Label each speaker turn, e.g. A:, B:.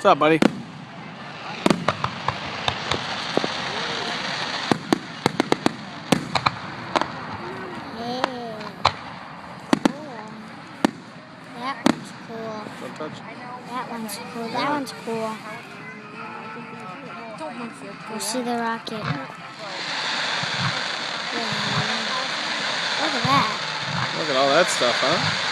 A: up, buddy?
B: That one's cool. That one's cool. That one's cool. Go see the rocket. Look at that.
A: Look at all that stuff, huh?